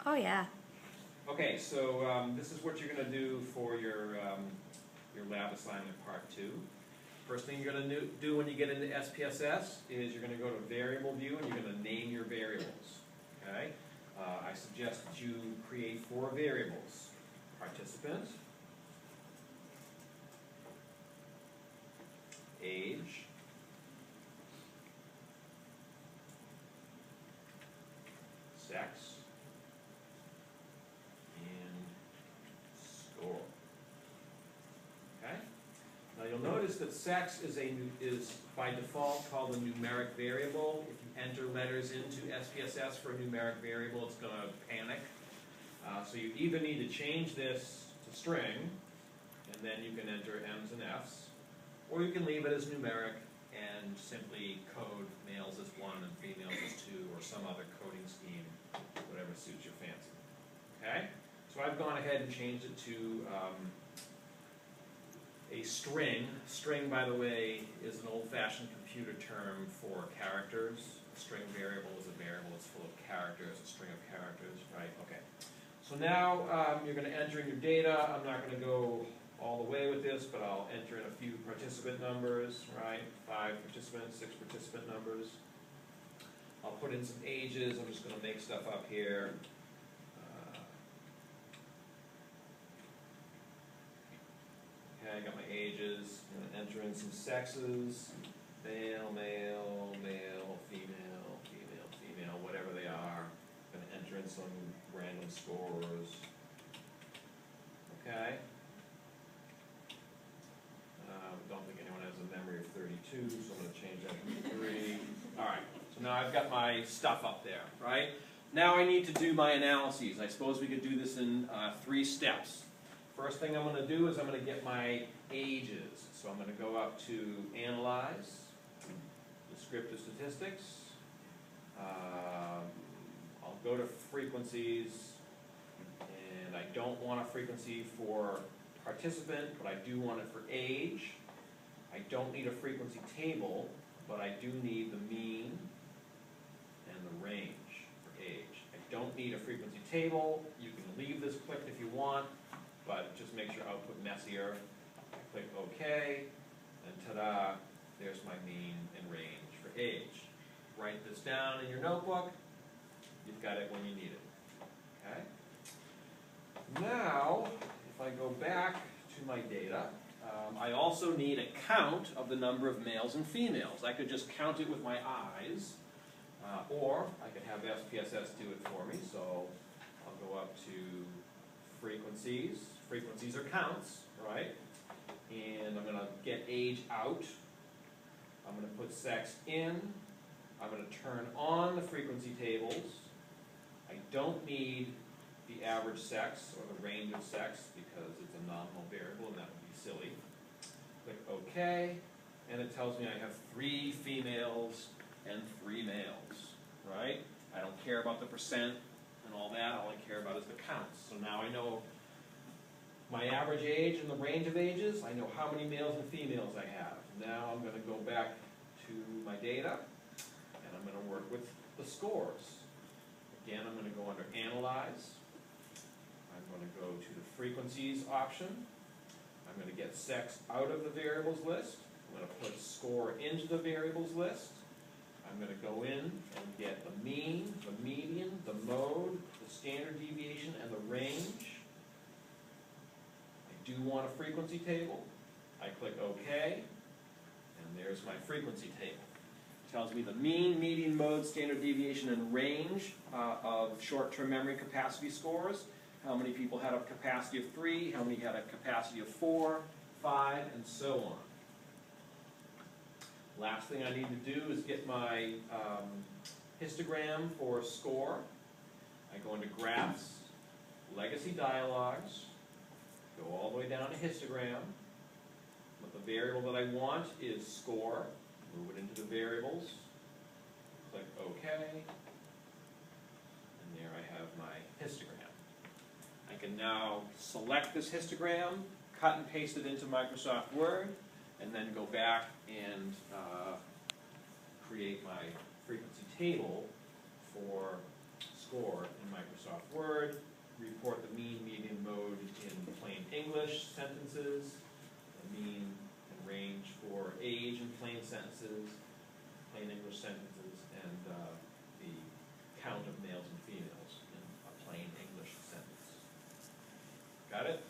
Oh, yeah. Okay, so this is what you're going to do for your lab assignment part 2. First thing you're going to do when you get into SPSS is you're going to go to variable view and you're going to name your variables. Okay? I suggest that you create 4 variables. Participant, age, sex, and score. Okay? Now you'll notice that sex is by default called a numeric variable. If you enter letters into SPSS for a numeric variable, it's going to panic. So you either need to change this to string, and then you can enter M's and F's, or you can leave it as numeric and simply code males as 1 and females as 2, or some other coding scheme, whatever suits your fancy. Okay? So I've gone ahead and changed it to a string. String, by the way, is an old-fashioned computer term for characters. A string variable is a variable that's full of characters, a string of characters, right? Okay. So now you're going to enter in your data. I'm not going to go all the way with this, but I'll enter in a few participant numbers, right? 5 participants, 6 participant numbers. I'll put in some ages. I'm just going to make stuff up here. Okay, I got my ages. I'm going to enter in some sexes. Male, male, male, female, female, female, whatever they are. I'm going to enter in some random scores. Okay. Don't think anyone has a memory of 32, so I'm going to change that to 3. All right, so now I've got my stuff up there, right? Now I need to do my analyses. I suppose we could do this in 3 steps. First thing I'm going to do is I'm going to get my ages. So I'm going to go up to Analyze, Descriptive Statistics. I'll go to Frequencies, and I don't want a frequency for participant, but I do want it for age. I don't need a frequency table, but I do need the mean and the range for age. I don't need a frequency table. You can leave this clicked if you want, but just make your output messier. I click OK, and ta-da, there's my mean and range for age. Write this down in your notebook. You've got it when you need it. Okay? Now, if I go back to my data, I also need a count of the number of males and females. I could just count it with my eyes, or I could have SPSS do it for me. So I'll go up to Frequencies. Frequencies are counts, right? And I'm going to get age out. I'm going to put sex in. I'm going to turn on the frequency tables. I don't need the average sex or the range of sex because it's a nominal variable and that would be silly. Click OK, and it tells me I have 3 females and 3 males, right? I don't care about the percent and all that. All I care about is the counts. So now I know my average age and the range of ages. I know how many males and females I have. Now I'm going to go back to my data, and I'm going to work with the scores. Again, I'm going to go under Analyze. I'm going to go to the Frequencies option. I'm going to get sex out of the variables list. I'm going to put score into the variables list. I'm going to go in and get the mean, the median, the mode, the standard deviation, and the range. I do want a frequency table. I click OK, and there's my frequency table. It tells me the mean, median, mode, standard deviation, and range of short-term memory capacity scores. How many people had a capacity of 3, how many had a capacity of 4, 5, and so on. Last thing I need to do is get my histogram for score. I go into Graphs, Legacy Dialogues, go all the way down to histogram. But the variable that I want is score. Move it into the variables. Click OK. And there I have my histogram. I can now select this histogram, cut and paste it into Microsoft Word, and then go back and create my frequency table for score in Microsoft Word, report the mean, median, mode in plain English sentences, the mean and range for age in plain sentences, plain English sentences, and the count of males and females in a plain English sentence. Got it?